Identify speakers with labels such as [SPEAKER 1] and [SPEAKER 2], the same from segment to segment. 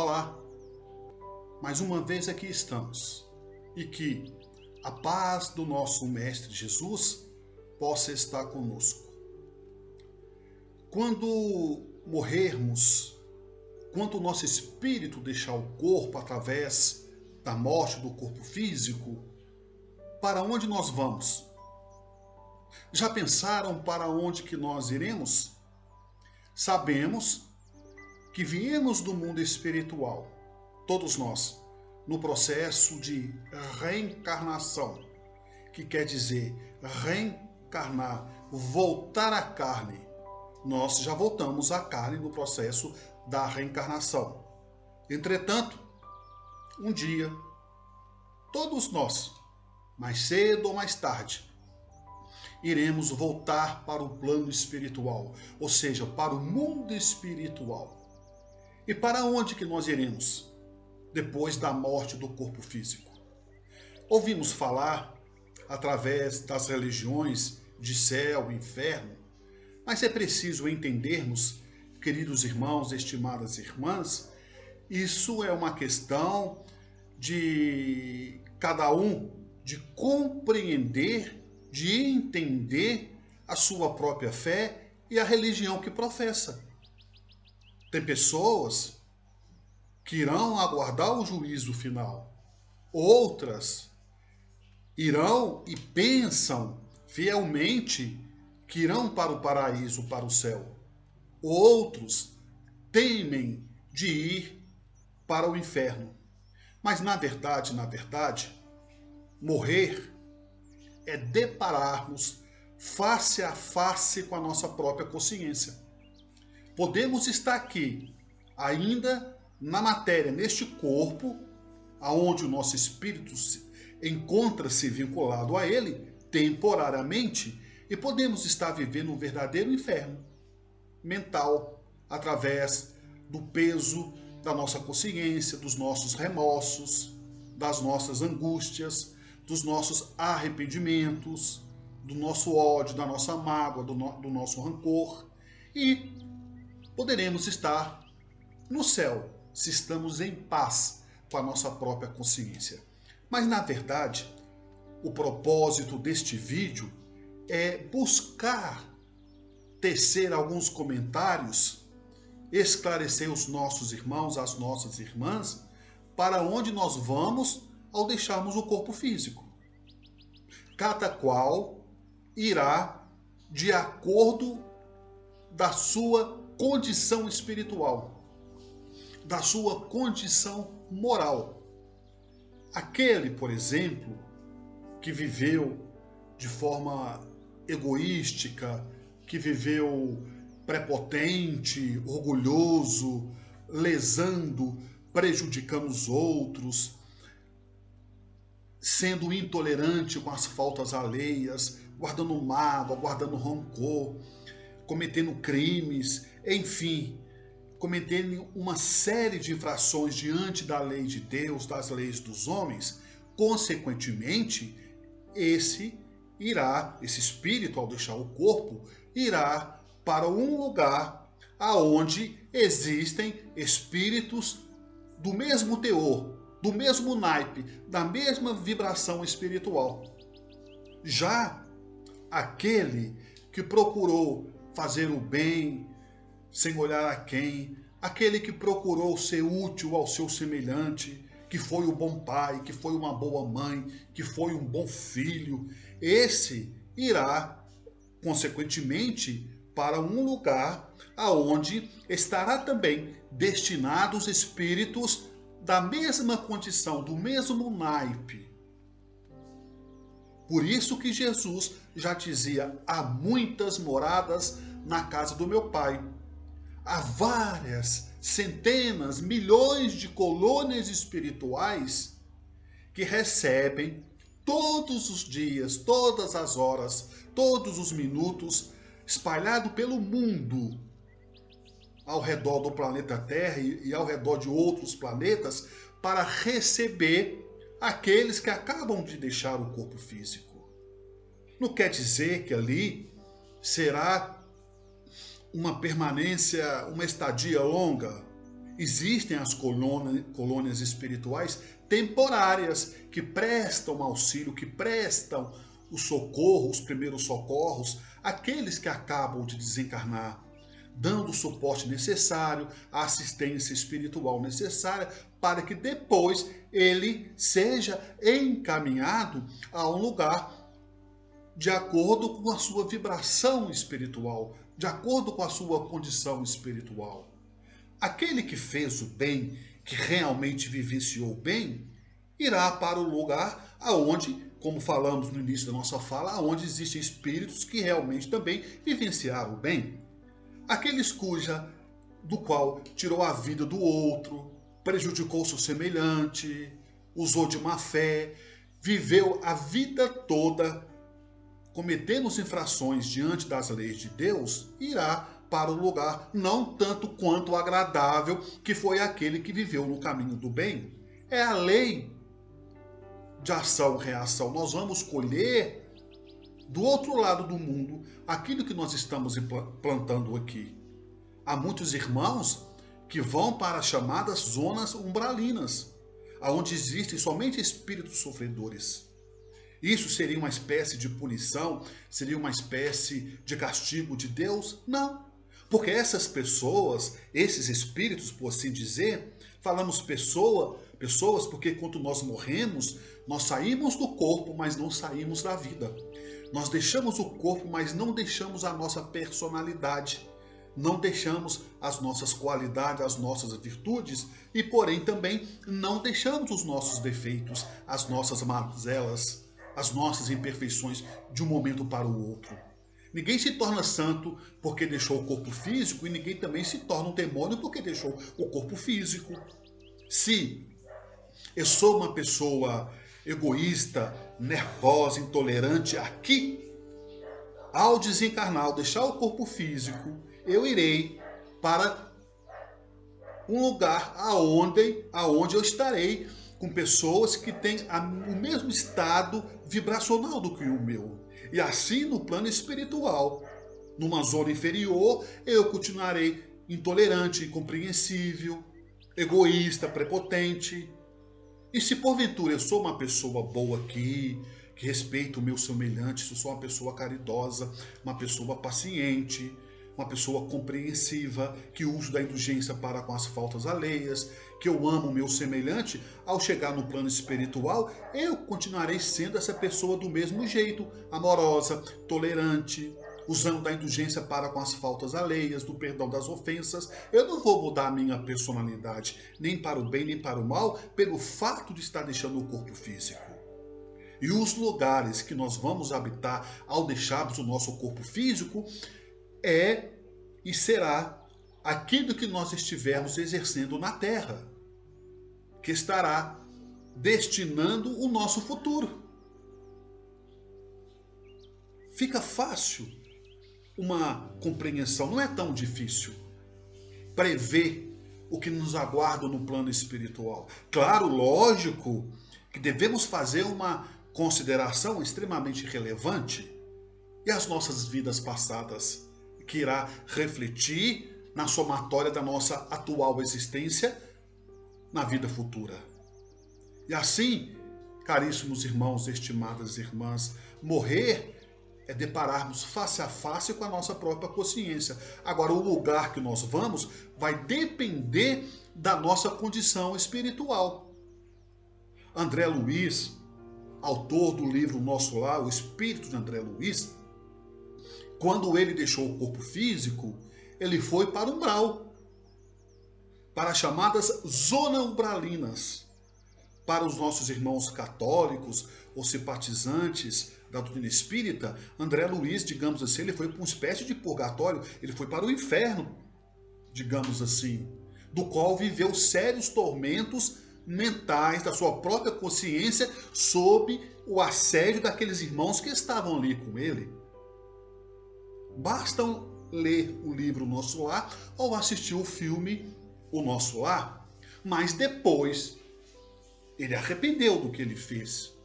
[SPEAKER 1] Olá, mais uma vez aqui estamos e que a paz do nosso Mestre Jesus possa estar conosco. Quando morrermos, quando o nosso espírito deixar o corpo através da morte do corpo físico, para onde nós vamos? Já pensaram para onde que nós iremos? Sabemos que viemos do mundo espiritual, todos nós, no processo de reencarnação, que quer dizer reencarnar, voltar à carne. Nós já voltamos à carne no processo da reencarnação. Entretanto, um dia, todos nós, mais cedo ou mais tarde, iremos voltar para o plano espiritual, ou seja, para o mundo espiritual. E para onde que nós iremos depois da morte do corpo físico? Ouvimos falar, através das religiões, de céu e inferno, mas é preciso entendermos, queridos irmãos, estimadas irmãs, isso é uma questão de cada um, de compreender, de entender a sua própria fé e a religião que professa. Tem pessoas que irão aguardar o juízo final. Outras irão e pensam fielmente que irão para o paraíso, para o céu. Outros temem de ir para o inferno. Mas na verdade, morrer é depararmos face a face com a nossa própria consciência. Podemos estar aqui, ainda na matéria, neste corpo, aonde o nosso espírito encontra-se vinculado a ele, temporariamente, e podemos estar vivendo um verdadeiro inferno mental, através do peso da nossa consciência, dos nossos remorsos, das nossas angústias, dos nossos arrependimentos, do nosso ódio, da nossa mágoa, do nosso rancor, e poderemos estar no céu, se estamos em paz com a nossa própria consciência. Mas, na verdade, o propósito deste vídeo é buscar tecer alguns comentários, esclarecer os nossos irmãos, as nossas irmãs, para onde nós vamos ao deixarmos o corpo físico. Cada qual irá de acordo da sua condição espiritual, da sua condição moral. Aquele, por exemplo, que viveu de forma egoística, que viveu prepotente, orgulhoso, lesando, prejudicando os outros, sendo intolerante com as faltas alheias, guardando mágoa, guardando rancor, cometendo crimes, enfim, cometendo uma série de infrações diante da lei de Deus, das leis dos homens, consequentemente, esse espírito, ao deixar o corpo, irá para um lugar aonde existem espíritos do mesmo teor, do mesmo naipe, da mesma vibração espiritual. Já aquele que procurou fazer o bem sem olhar a quem, aquele que procurou ser útil ao seu semelhante, que foi um bom pai, que foi uma boa mãe, que foi um bom filho, esse irá, consequentemente, para um lugar aonde estará também destinados espíritos da mesma condição, do mesmo naipe. Por isso que Jesus já dizia: há muitas moradas na casa do meu Pai. Há várias, centenas, milhões de colônias espirituais que recebem todos os dias, todas as horas, todos os minutos, espalhado pelo mundo, ao redor do planeta Terra e ao redor de outros planetas, para receber aqueles que acabam de deixar o corpo físico. Não quer dizer que ali será uma permanência, uma estadia longa. Existem as colônias espirituais temporárias que prestam auxílio, que prestam o socorro, os primeiros socorros, àqueles que acabam de desencarnar, dando o suporte necessário, a assistência espiritual necessária para que depois ele seja encaminhado a um lugar de acordo com a sua vibração espiritual, de acordo com a sua condição espiritual. Aquele que fez o bem, que realmente vivenciou o bem, irá para o lugar aonde, como falamos no início da nossa fala, aonde existem espíritos que realmente também vivenciaram o bem. Aqueles do qual tirou a vida do outro, prejudicou seu semelhante, usou de má fé, viveu a vida toda cometendo infrações diante das leis de Deus, irá para o lugar não tanto quanto agradável que foi aquele que viveu no caminho do bem. É a lei de ação-reação. Nós vamos colher do outro lado do mundo aquilo que nós estamos plantando aqui. Há muitos irmãos que vão para as chamadas zonas umbralinas, onde existem somente espíritos sofredores. Isso seria uma espécie de punição? Seria uma espécie de castigo de Deus? Não. Porque essas pessoas, esses espíritos, por assim dizer, falamos pessoas porque quando nós morremos, nós saímos do corpo, mas não saímos da vida. Nós deixamos o corpo, mas não deixamos a nossa personalidade. Não deixamos as nossas qualidades, as nossas virtudes e, porém, também não deixamos os nossos defeitos, as nossas mazelas, as nossas imperfeições de um momento para o outro. Ninguém se torna santo porque deixou o corpo físico e ninguém também se torna um demônio porque deixou o corpo físico. Se eu sou uma pessoa egoísta, nervosa, intolerante aqui, ao desencarnar, ao deixar o corpo físico, eu irei para um lugar aonde eu estarei com pessoas que têm o mesmo estado vibracional do que o meu. E assim, no plano espiritual, numa zona inferior, eu continuarei intolerante, incompreensível, egoísta, prepotente. E se porventura eu sou uma pessoa boa aqui, que respeito o meu semelhante, se eu sou uma pessoa caridosa, uma pessoa paciente, uma pessoa compreensiva, que uso da indulgência para com as faltas alheias, que eu amo o meu semelhante, ao chegar no plano espiritual, eu continuarei sendo essa pessoa do mesmo jeito, amorosa, tolerante, usando da indulgência para com as faltas alheias, do perdão das ofensas. Eu não vou mudar a minha personalidade, nem para o bem nem para o mal, pelo fato de estar deixando o corpo físico. E os lugares que nós vamos habitar ao deixarmos o nosso corpo físico é e será aquilo que nós estivermos exercendo na Terra, que estará destinando o nosso futuro. Fica fácil uma compreensão, não é tão difícil prever o que nos aguarda no plano espiritual. Claro, lógico que devemos fazer uma consideração extremamente relevante e as nossas vidas passadas, que irá refletir na somatória da nossa atual existência na vida futura. E assim, caríssimos irmãos, estimadas irmãs, morrer é depararmos face a face com a nossa própria consciência. Agora, o lugar que nós vamos vai depender da nossa condição espiritual. André Luiz, autor do livro Nosso Lar, o Espírito de André Luiz, quando ele deixou o corpo físico, ele foi para o umbral, para as chamadas zonas umbralinas. Para os nossos irmãos católicos ou simpatizantes da doutrina espírita, André Luiz, digamos assim, ele foi para uma espécie de purgatório, ele foi para o inferno, digamos assim, do qual viveu sérios tormentos mentais da sua própria consciência sob o assédio daqueles irmãos que estavam ali com ele. Basta ler o livro Nosso Lar ou assistir o filme O Nosso Lar, mas depois ele arrependeu do que ele fez.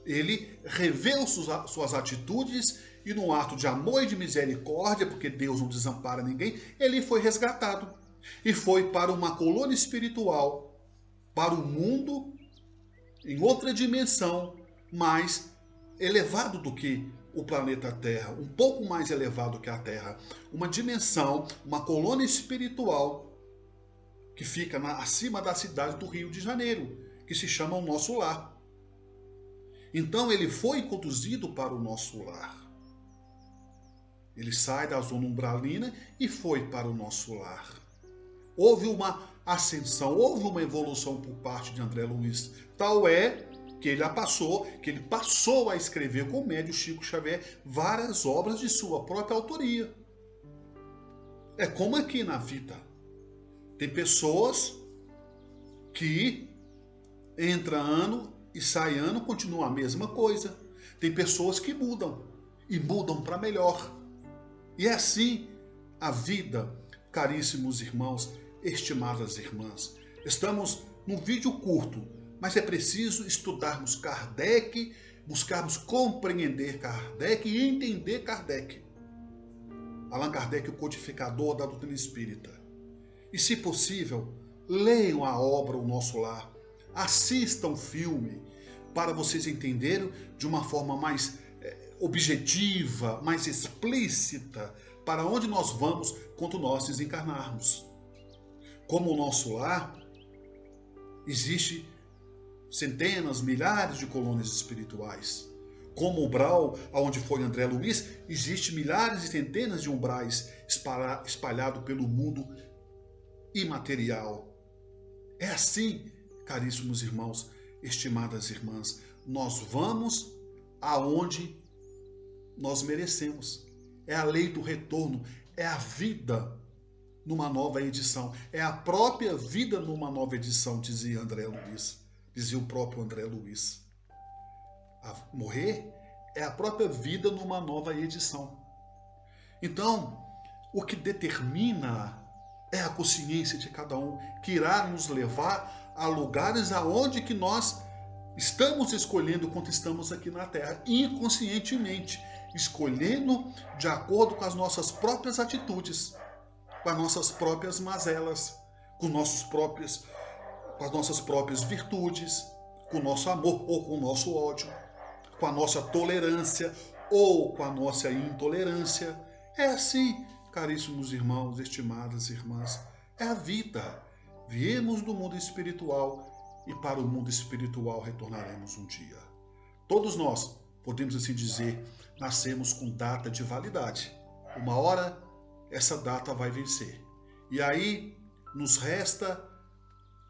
[SPEAKER 1] Ele reveu suas atitudes e no ato de amor e de misericórdia, porque Deus não desampara ninguém, ele foi resgatado. e foi para uma colônia espiritual, para o mundo em outra dimensão, mais elevado do que o planeta Terra, um pouco mais elevado que a Terra. Uma dimensão, uma colônia espiritual que fica acima da cidade do Rio de Janeiro, que se chama o Nosso Lar. Então ele foi conduzido para o Nosso Lar. Ele sai da zona umbralina e foi para o Nosso Lar. Houve uma ascensão, houve uma evolução por parte de André Luiz. Tal é que ele passou a escrever com o médium Chico Xavier várias obras de sua própria autoria. É como aqui na vida. Tem pessoas que entra ano e sai ano, continua a mesma coisa. Tem pessoas que mudam e mudam para melhor. E é assim a vida, caríssimos irmãos, estimadas irmãs. Estamos num vídeo curto, mas é preciso estudarmos Kardec, buscarmos compreender Kardec e entender Kardec. Allan Kardec, o codificador da doutrina espírita. E, se possível, leiam a obra O Nosso Lar, assistam o filme, para vocês entenderem de uma forma mais objetiva, mais explícita, para onde nós vamos quando nós desencarnarmos. Como o Nosso Lar, existe centenas, milhares de colônias espirituais. Como o umbral, onde foi André Luiz, existe milhares e centenas de umbrais espalhados pelo mundo imaterial. É assim, caríssimos irmãos, estimadas irmãs, nós vamos aonde nós merecemos. É a lei do retorno, é a vida numa nova edição, é a própria vida numa nova edição, dizia André Luiz, dizia o próprio André Luiz. Morrer é a própria vida numa nova edição. Então, o que determina é a consciência de cada um, que irá nos levar a lugares aonde que nós estamos escolhendo quando estamos aqui na Terra, inconscientemente, escolhendo de acordo com as nossas próprias atitudes, com as nossas próprias mazelas, com as nossas próprias virtudes, com o nosso amor ou com o nosso ódio, com a nossa tolerância ou com a nossa intolerância. É assim, caríssimos irmãos, estimadas irmãs, é a vida. Viemos do mundo espiritual e para o mundo espiritual retornaremos um dia. Todos nós, podemos assim dizer, nascemos com data de validade. Uma hora, essa data vai vencer. E aí, nos resta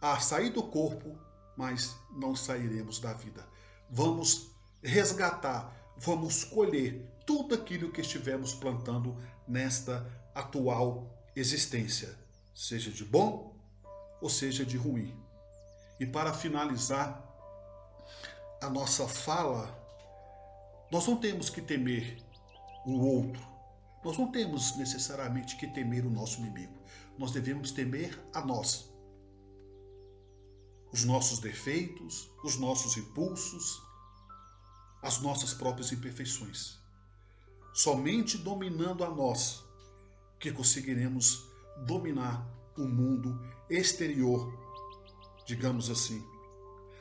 [SPEAKER 1] a sair do corpo, mas não sairemos da vida. Vamos resgatar, vamos colher tudo aquilo que estivemos plantando nesta atual existência, seja de bom ou seja de ruim. E para finalizar a nossa fala, nós não temos que temer o outro, nós não temos necessariamente que temer o nosso inimigo, nós devemos temer a nós, os nossos defeitos, os nossos impulsos, as nossas próprias imperfeições. Somente dominando a nós que conseguiremos dominar o mundo exterior, digamos assim.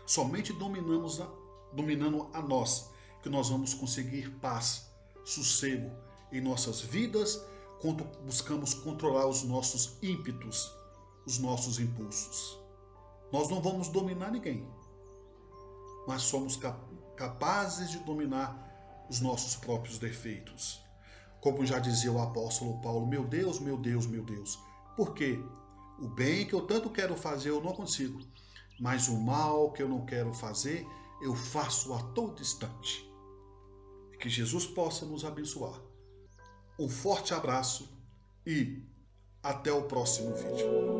[SPEAKER 1] Somente dominando a nós que nós vamos conseguir paz, sossego em nossas vidas, quando buscamos controlar os nossos ímpetos, os nossos impulsos. Nós não vamos dominar ninguém, mas somos capazes de dominar os nossos próprios defeitos. Como já dizia o apóstolo Paulo, meu Deus, meu Deus, meu Deus, por quê? O bem que eu tanto quero fazer eu não consigo, mas o mal que eu não quero fazer eu faço a todo instante. Que Jesus possa nos abençoar. Um forte abraço e até o próximo vídeo.